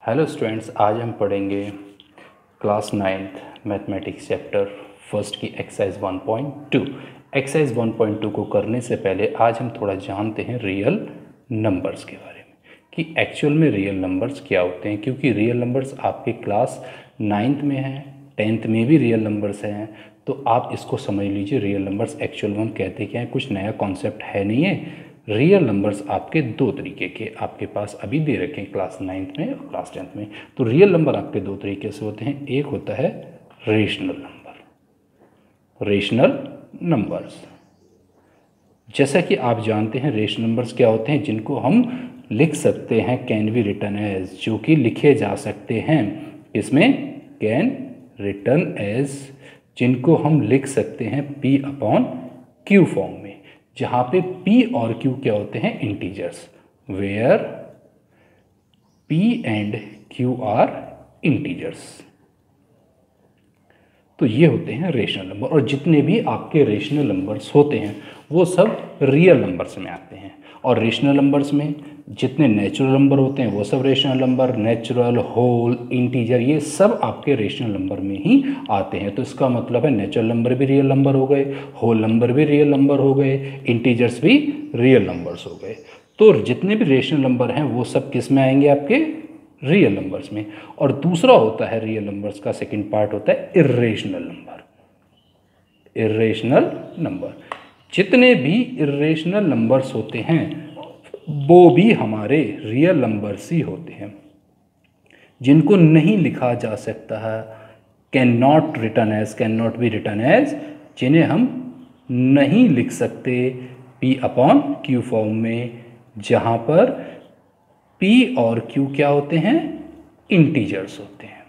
Hello students, आज हम पढ़ेंगे class 9th mathematics chapter first की एक्सरसाइज 1.2। एक्सरसाइज 1.2 को करने से पहले आज हम थोड़ा जानते हैं रियल नंबर्स के बारे में कि एक्चुअल में रियल नंबर्स क्या होते हैं, क्योंकि रियल नंबर्स आपके क्लास 9th में हैं, 10th में भी रियल नंबर्स हैं। तो आप इसको समझ लीजिए, रियल नंबर्स एक्चुअल में हम कहते क्या हैं, कुछ नया कॉन्सेप्ट है नहीं है। रियल नंबर्स आपके दो तरीके के आपके पास अभी दे रखे हैं क्लास 9th में और क्लास 10th में। तो रियल नंबर आपके दो तरीके से होते हैं, एक होता है रेशनल नंबर। रेशनल नंबर्स जैसा कि आप जानते हैं, रेशनल नंबर्स क्या होते हैं, जिनको हम लिख सकते हैं, कैन बी रिटन एज, जो कि लिखे जा सकते हैं। इसमें कैन रिटन एज, जिनको हम लिख सकते हैं P अपॉन Q फॉर्म में, जहाँ पे P और Q क्या होते हैं, integers, where P and Q are integers. तो ये होते हैं रेशनल नंबर, और जितने भी आपके रेशनल नंबर्स होते हैं वो सब रियल नंबर्स में आते हैं। और रेशनल नंबर्स में जितने नेचुरल नंबर होते हैं वो सब rational number, natural, whole, integer, ये सब आपके रेशनल नंबर में ही आते हैं। तो इसका मतलब है नेचुरल नंबर भी रियल नंबर हो गए, होल नंबर भी रियल नंबर हो गए, इंटीजर्स भी रियल नंबर्स हो गए। तो जितने भी रेशनल नंबर हैं वो सब किस में आएंगे, आपके रियल नंबर्स में। और दूसरा होता है रियल नंबर्स का सेकंड पार्ट होता है इर्रेशनल नंबर। इर्रेशनल नंबर, जितने भी इर्रेशनल नंबर्स होते हैं वो भी हमारे रियल नंबर्स ही होते हैं, जिनको नहीं लिखा जा सकता है, can not written as, can not be written as, जिन्हें हम नहीं लिख सकते P अपॉन Q फॉर्म में, जहाँ पर P और Q क्या होते हैं, इंटीजर्स होते हैं।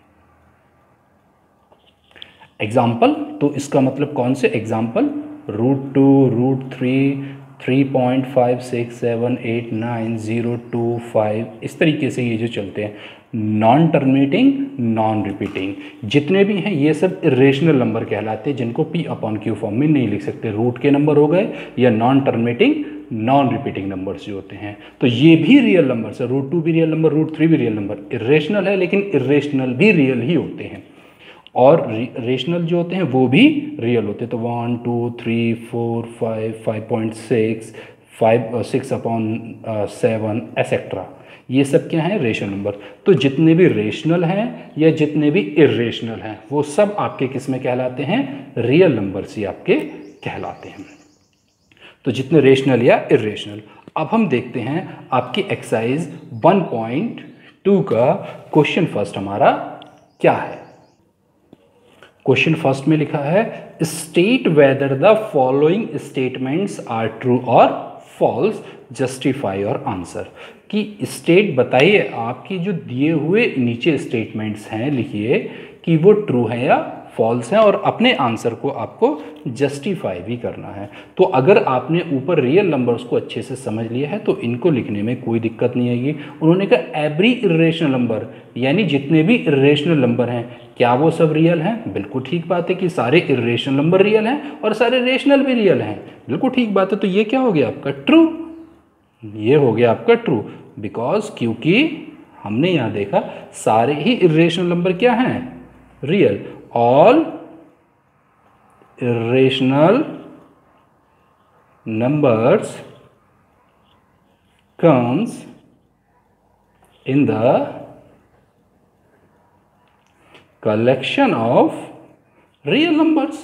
एग्जाम्पल, तो इसका मतलब कौन से एग्जाम्पल, √2, √3, 3.56789025, इस तरीके से ये जो चलते हैं, नॉन टर्मिनेटिंग, नॉन रिपीटिंग, जितने भी हैं ये सब इरेशनल नंबर कहलाते हैं, जिनको P अपॉन Q फॉर्म में नहीं लिख सकते। रूट के नंबर हो गए या non terminating, non repeating numbers जो होते हैं। तो ये भी रियल नंबर्स है, √2 भी रियल नंबर, √3 भी रियल नंबर। इरेशनल है लेकिन इरेशनल भी रियल ही होते हैं, और रेशनल जो होते हैं वो भी रियल होते हैं। तो 1 2 3 4 5 5.6 6 अपॉन 7 एसेट्रा, ये सब क्या है, रेशनल नंबर। तो जितने भी रेशनल हैं या जितने भी इरेशनल हैं वो सब आपके किस में कहलाते हैं, रियल नंबर्स ही आपके कहलाते हैं। तो जितने रेशनल या इरेशनल। अब हम देखते हैं आपकी एक्सरसाइज 1.2 का क्वेश्चन फर्स्ट हमारा क्या है। क्वेश्चन फर्स्ट में लिखा है, state whether the following statements are true और फॉल्स, जस्टिफाई और आंसर। कि स्टेट बताइए, आपकी जो दिए हुए नीचे स्टेटमेंट्स हैं लिखिए कि वो ट्रू है या फॉल्स हैं, और अपने आंसर को आपको जस्टिफाई भी करना है। तो अगर आपने ऊपर रियल नंबर्स को अच्छे से समझ लिया है तो इनको लिखने में कोई दिक्कत नहीं आएगी। उन्होंने कहा एवरी इरेशनल नंबर, यानी जितने भी इरेशनल नंबर हैं क्या वो सब रियल हैं। बिल्कुल ठीक बात है कि सारे इरेशनल नंबर रियल हैं और सारे रेशनल भी रियल हैं, बिल्कुल ठीक बात है। तो ये क्या हो गया आपका ट्रू, ये हो गया आपका ट्रू, बिकॉज क्योंकि हमने यहाँ देखा सारे ही इरेशनल नंबर क्या हैं, real. All irrational numbers comes in the collection of real numbers।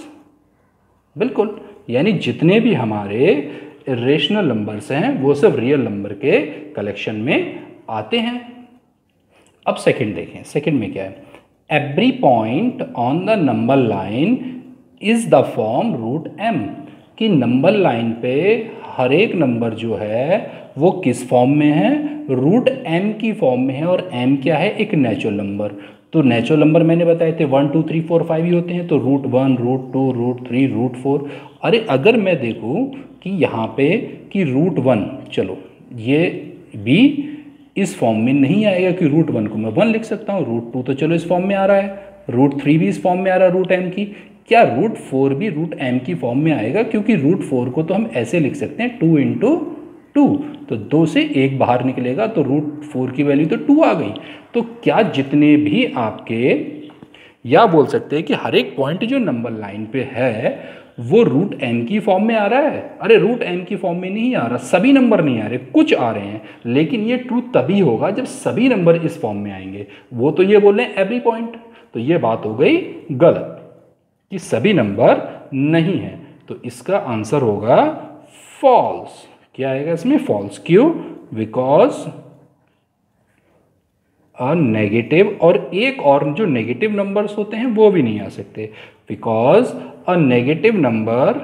बिल्कुल, यानी जितने भी हमारे irrational numbers हैं वो सब रियल नंबर के कलेक्शन में आते हैं। अब सेकंड देखें, सेकंड में क्या है, every point on the number line is the form √m, कि नंबर लाइन पे हर एक नंबर जो है वो किस फॉर्म में है, √m की फॉर्म में है। और m क्या है, एक नेचुरल नंबर। तो नेचुरल नंबर मैंने बताए थे 1 2 3 4 5 ही होते हैं, तो √1, √2, √3, √4। अरे अगर मैं देखूं कि यहाँ पे कि √1, चलो ये भी इस फॉर्म में नहीं आएगा कि √1 को मैं 1 लिख सकता हूँ, √2 तो चलो इस फॉर्म में आ रहा है, √3 भी इस फॉर्म में आ रहा है √m की, क्या √4 भी √m की फॉर्म में आएगा, क्योंकि √4 को तो हम ऐसे लिख सकते हैं 2 × 2, तो 2 से 1 बाहर निकलेगा तो √4 की वैल्यू तो 2 आ गई। तो क्या जितने भी आपके, या बोल सकते हैं कि हर एक पॉइंट जो नंबर लाइन पे है वो √n की फॉर्म में आ रहा है? अरे √n की फॉर्म में नहीं आ रहा, सभी नंबर नहीं आ रहे, कुछ आ रहे हैं, लेकिन ये ट्रू तभी होगा जब सभी नंबर इस फॉर्म में आएंगे। वो तो ये बोल रहे हैं एवरी पॉइंट, तो ये बात हो गई गलत कि सभी नंबर नहीं है। तो इसका आंसर होगा फॉल्स। क्या आएगा इसमें? फॉल्स। क्यों? बिकॉज नेगेटिव, और एक और जो नेगेटिव नंबर्स होते हैं वो भी नहीं आ सकते, because a negative number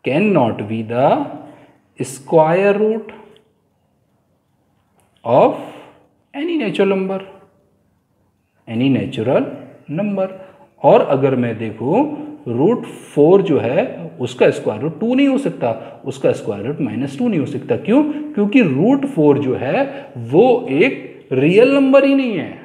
can not be the square root of any natural number, any natural number. और अगर मैं देखूं √4 जो है उसका स्क्वायर रूट 2 नहीं हो सकता, उसका स्क्वायर रूट -2 नहीं हो सकता। क्यों? क्योंकि √4 जो है वो एक रियल नंबर ही नहीं है।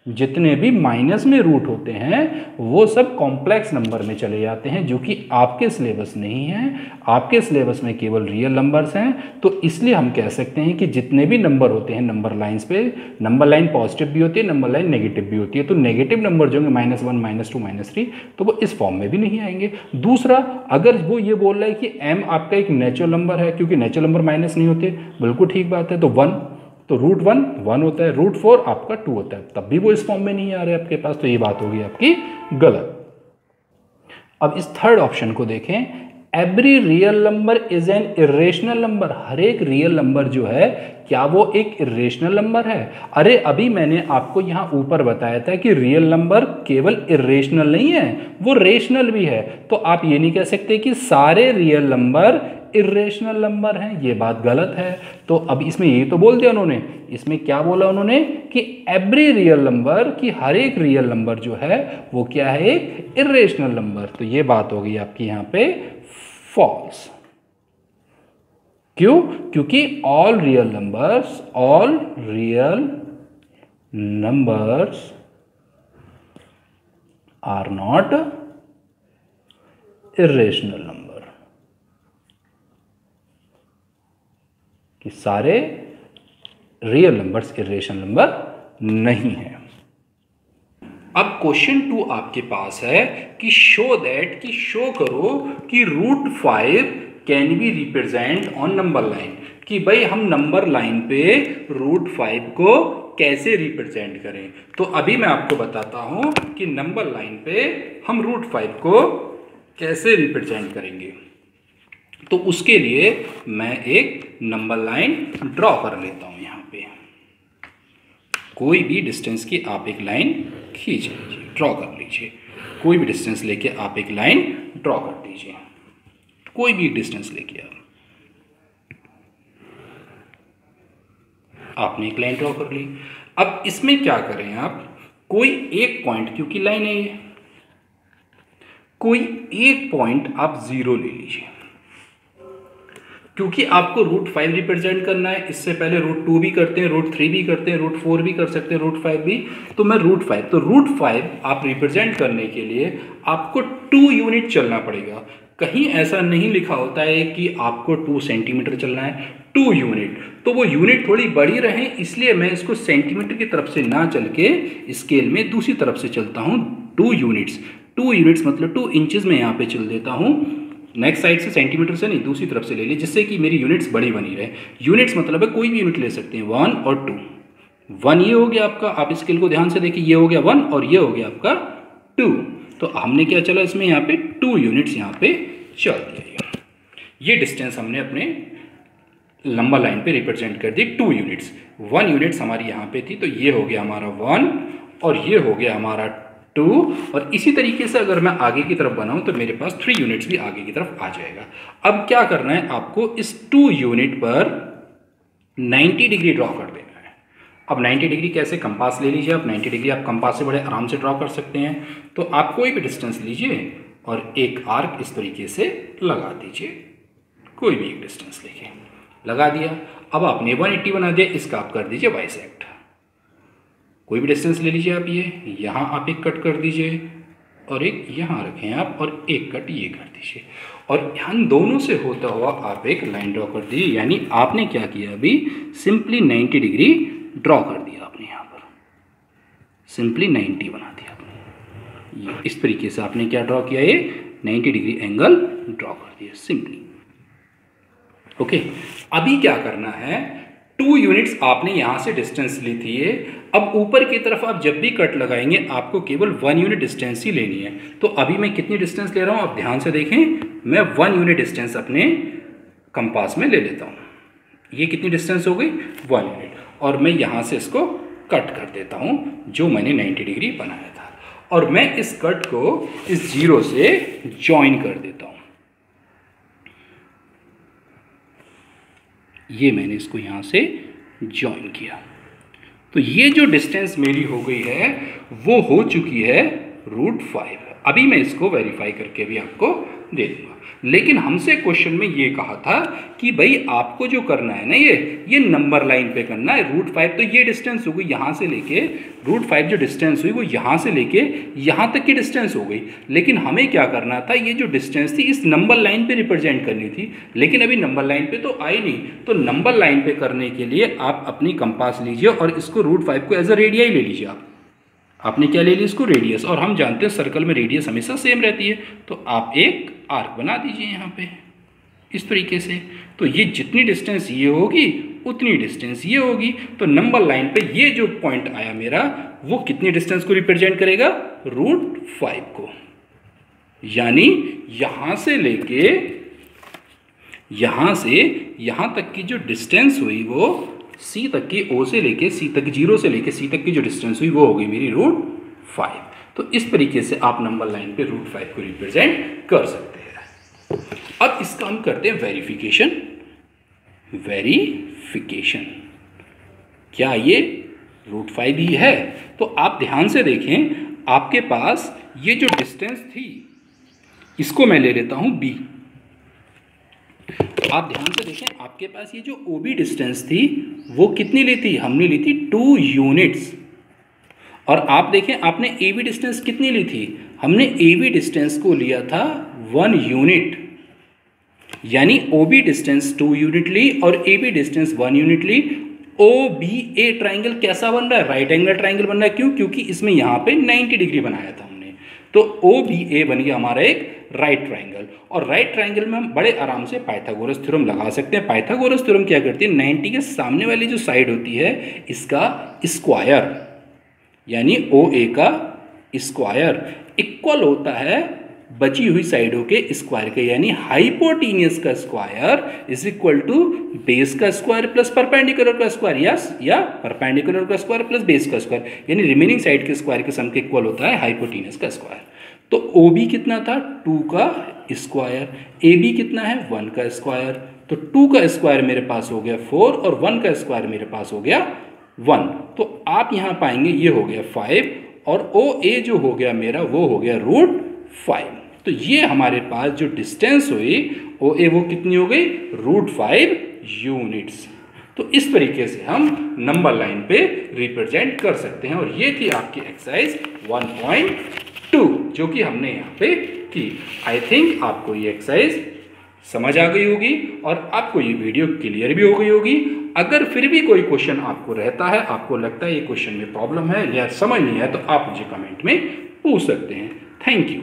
जितने भी माइनस में रूट होते हैं वो सब कॉम्प्लेक्स नंबर में चले जाते हैं, जो कि आपके सिलेबस नहीं है। आपके सिलेबस में केवल रियल नंबर्स हैं। तो इसलिए हम कह सकते हैं कि जितने भी नंबर होते हैं नंबर लाइंस पे, नंबर लाइन पॉजिटिव भी होती है, नंबर लाइन नेगेटिव भी होती है। तो नेगेटिव नंबर जो होंगे -1, -2, -3, तो वो इस फॉर्म में भी नहीं आएंगे। दूसरा, अगर वो ये बोल रहा है कि m आपका एक नेचुरल नंबर है, क्योंकि नेचुरल नंबर माइनस नहीं होते, बिल्कुल ठीक बात है, तो 1, तो √1 1 होता है, √4 आपका 2 होता है, तब भी वो इस फॉर्म में नहीं आ रहे आपके पास, तो ये बात होगी आपकी गलत। अब इस थर्ड ऑप्शन को देखें, every real number is an irrational number. हर एक रियल नंबर जो है क्या वो एक इरेशनल नंबर है? अरे अभी मैंने आपको यहाँ ऊपर बताया था कि रियल नंबर केवल इरेशनल नहीं है, वो रेशनल भी है। तो आप ये नहीं कह सकते कि सारे रियल नंबर इरेशनल नंबर हैं, ये बात गलत है। तो अब इसमें ये तो बोल दिया उन्होंने, इसमें क्या बोला उन्होंने कि एवरी रियल नंबर, कि हर एक रियल नंबर जो है वो क्या है? एक इरेशनल नंबर। तो ये बात होगी आपकी यहाँ पे फॉल्स। क्यों? क्योंकि all real numbers are not irrational number, कि सारे रियल नंबर्स इरेशनल नंबर नहीं है। अब क्वेश्चन 2 आपके पास है कि शो दैट, कि शो करो कि √5 can be represent on number line, कि भाई हम नंबर लाइन पे √5 को कैसे रिप्रेजेंट करें। तो अभी मैं आपको बताता हूं कि नंबर लाइन पे हम √5 को कैसे रिप्रेजेंट करेंगे। तो उसके लिए मैं एक नंबर लाइन ड्रॉ कर लेता हूं। यहाँ पे कोई भी डिस्टेंस की आप एक लाइन खींच लीजिए, ड्रॉ कर लीजिए। कोई भी डिस्टेंस लेके आप एक लाइन ड्रॉ कर दीजिए, कोई भी डिस्टेंस लेके आपने एक लाइन ड्रॉ कर ली। अब इसमें क्या करें आप, कोई एक पॉइंट, क्योंकि लाइन है ये, कोई एक पॉइंट आप 0 ले लीजिए, क्योंकि आपको √5 रिप्रेजेंट करना है। इससे पहले √2 भी करते हैं, √3 भी करते हैं, √4 भी कर सकते हैं, √5 भी। तो मैं √5, तो √5 आप रिप्रेजेंट करने के लिए आपको 2 यूनिट चलना पड़ेगा। कहीं ऐसा नहीं लिखा होता है कि आपको 2 सेंटीमीटर चलना है, 2 यूनिट। तो वो यूनिट थोड़ी बड़ी रहे, इसलिए मैं इसको सेंटीमीटर की तरफ से ना चल के स्केल में दूसरी तरफ से चलता हूँ। 2 यूनिट्स, 2 यूनिट्स मतलब 2 इंचेस में यहाँ पे चल देता हूँ। नेक्स्ट साइड से सेंटीमीटर से नहीं, दूसरी तरफ से ले ली, जिससे कि मेरी यूनिट्स बड़ी बनी रहे। यूनिट्स मतलब है कोई भी यूनिट ले सकते हैं, 1 और 2। 1 ये हो गया आपका, आप स्केल को ध्यान से देखिए, ये हो गया 1 और ये हो गया आपका 2। तो हमने क्या चला इसमें, यहाँ पे 2 यूनिट्स यहाँ पे चल दिया। ये डिस्टेंस हमने अपने लंबा लाइन पे रिप्रेजेंट कर दी 2 यूनिट्स। 1 यूनिट्स हमारी यहाँ पे थी, तो ये हो गया हमारा 1 और ये हो गया हमारा 2। और इसी तरीके से अगर मैं आगे की तरफ बनाऊं तो मेरे पास 3 यूनिट्स भी आगे की तरफ आ जाएगा। अब क्या करना है आपको, इस 2 यूनिट पर 90 डिग्री ड्रॉ कर देना है। अब 90 डिग्री कैसे, कंपास ले लीजिए आप। 90 डिग्री आप कंपास से बड़े आराम से ड्रॉ कर सकते हैं। तो आप कोई भी डिस्टेंस लीजिए और एक आर्क इस तरीके से लगा दीजिए, कोई भी एक डिस्टेंस लेके लगा दिया। अब आपने 180 बना दिया, इसका आप कर दीजिए बाइसेक्ट। कोई भी डिस्टेंस ले लीजिए आप, ये यहाँ आप एक कट कर दीजिए और एक यहाँ रखें आप, और एक कट ये कर दीजिए, और इन दोनों से होता हुआ आप एक लाइन ड्रॉ कर दीजिए। यानी आपने क्या किया, अभी सिंपली 90 डिग्री ड्रॉ कर दिया आपने, यहाँ पर सिंपली 90 बना दिया आपने। ये इस तरीके से आपने क्या ड्रॉ किया, ये 90 डिग्री एंगल ड्रॉ कर दिया सिंपली। ओके, अभी क्या करना है, 2 यूनिट्स आपने यहाँ से डिस्टेंस ली थी ये। अब ऊपर की तरफ आप जब भी कट लगाएंगे आपको केवल 1 यूनिट डिस्टेंस ही लेनी है। तो अभी मैं कितनी डिस्टेंस ले रहा हूँ आप ध्यान से देखें, मैं 1 यूनिट डिस्टेंस अपने कंपास में ले लेता हूँ। ये कितनी डिस्टेंस हो गई, 1 यूनिट, और मैं यहाँ से इसको कट कर देता हूँ जो मैंने 90 डिग्री बनाया था, और मैं इस कट को इस जीरो से ज्वाइन कर देता हूँ। ये मैंने इसको यहाँ से ज्वाइन किया, तो ये जो डिस्टेंस मेरी हो गई है वो हो चुकी है √5। अभी मैं इसको वेरीफाई करके भी आपको दे दूंगा। लेकिन हमसे क्वेश्चन में ये कहा था कि भाई आपको जो करना है ना, ये नंबर लाइन पे करना है। √5 तो ये डिस्टेंस हो गई यहाँ से लेके, √5 जो डिस्टेंस हुई वो यहाँ से लेके यहाँ तक की डिस्टेंस हो गई। लेकिन हमें क्या करना था, ये जो डिस्टेंस थी इस नंबर लाइन पे रिप्रेजेंट करनी थी, लेकिन अभी नंबर लाइन पे तो आई नहीं। तो नंबर लाइन पे करने के लिए आप अपनी कंपास लीजिए और इसको √5 को एज अ रेडियाई ले लीजिए। आपने क्या ले लिया, इसको रेडियस, और हम जानते हैं सर्कल में रेडियस हमेशा सेम रहती है। तो आप एक आर्क बना दीजिए यहाँ पे इस तरीके से। तो ये जितनी डिस्टेंस ये होगी उतनी डिस्टेंस ये होगी। तो नंबर लाइन पे ये जो पॉइंट आया मेरा वो कितनी डिस्टेंस को रिप्रेजेंट करेगा, √5 को। यानी यहाँ से लेके यहाँ तक की जो डिस्टेंस हुई वो सी तक की, ओ से लेके सी तक, जीरो से लेके सी तक की जो डिस्टेंस हुई वो हो गई मेरी √5। तो इस तरीके से आप नंबर लाइन पे √5 को रिप्रेजेंट कर सकते हैं। अब इसका हम करते हैं वेरिफिकेशन। क्या ये √5 ही है? तो आप ध्यान से देखें, आपके पास ये जो डिस्टेंस थी इसको मैं ले लेता हूं b। आप ध्यान से देखें, आपके पास ये जो OB डिस्टेंस थी वो कितनी ली थी, हमने ली थी 2 यूनिट्स। और आप देखें आपने AB डिस्टेंस कितनी ली थी, हमने AB डिस्टेंस को लिया था 1 यूनिट। यानी OB डिस्टेंस 2 यूनिट ली और AB डिस्टेंस 1 यूनिट ली। OBA ट्राइंगल कैसा बन रहा है, राइट एंगल ट्राइंगल बन रहा है। क्यों? क्योंकि इसमें यहाँ पे 90 डिग्री बनाया था हमने। तो OBA बन गया हमारा एक राइट ट्राइंगल। और राइट ट्राइंगल में हम बड़े आराम से पाइथागोरस थ्योरम लगा सकते हैं। पाइथागोरस थ्योरम क्या करती है, 90 के सामने वाली जो साइड होती है इसका स्क्वायर, यानी OA का स्क्वायर इक्वल होता है बची हुई साइडों के स्क्वायर के। यानी हाइपोटेन्यूस का square is equal to base का स्क्वायर प्लस परपेंडिकुलर का स्क्वायर, या परपेंडिकुलर का स्क्वायर प्लस बेस का स्क्वायर, यानी रिमेनिंग साइड के स्क्वायर के सम के इक्वल होता है हाइपोटेन्यूस का स्क्वायर। तो OB कितना था, 2 का स्क्वायर, AB कितना है, 1 का स्क्वायर। तो 2 का स्क्वायर मेरे पास हो गया 4 और 1 का स्क्वायर मेरे पास हो गया 1। तो आप यहाँ पाएंगे ये हो गया 5 और OA जो हो गया मेरा वो हो गया √5। तो ये हमारे पास जो डिस्टेंस हुई OA वो कितनी हो गई, √5 यूनिट्स। तो इस तरीके से हम नंबर लाइन पे रिप्रेजेंट कर सकते हैं। और ये थी आपकी एक्सरसाइज 1.2 जो कि हमने यहाँ पे की। आई थिंक आपको ये एक्सरसाइज समझ आ गई होगी और आपको ये वीडियो क्लियर भी हो गई होगी। अगर फिर भी कोई क्वेश्चन आपको रहता है, आपको लगता है ये क्वेश्चन में प्रॉब्लम है या समझ नहीं है, तो आप मुझे कमेंट में पूछ सकते हैं। Thank you.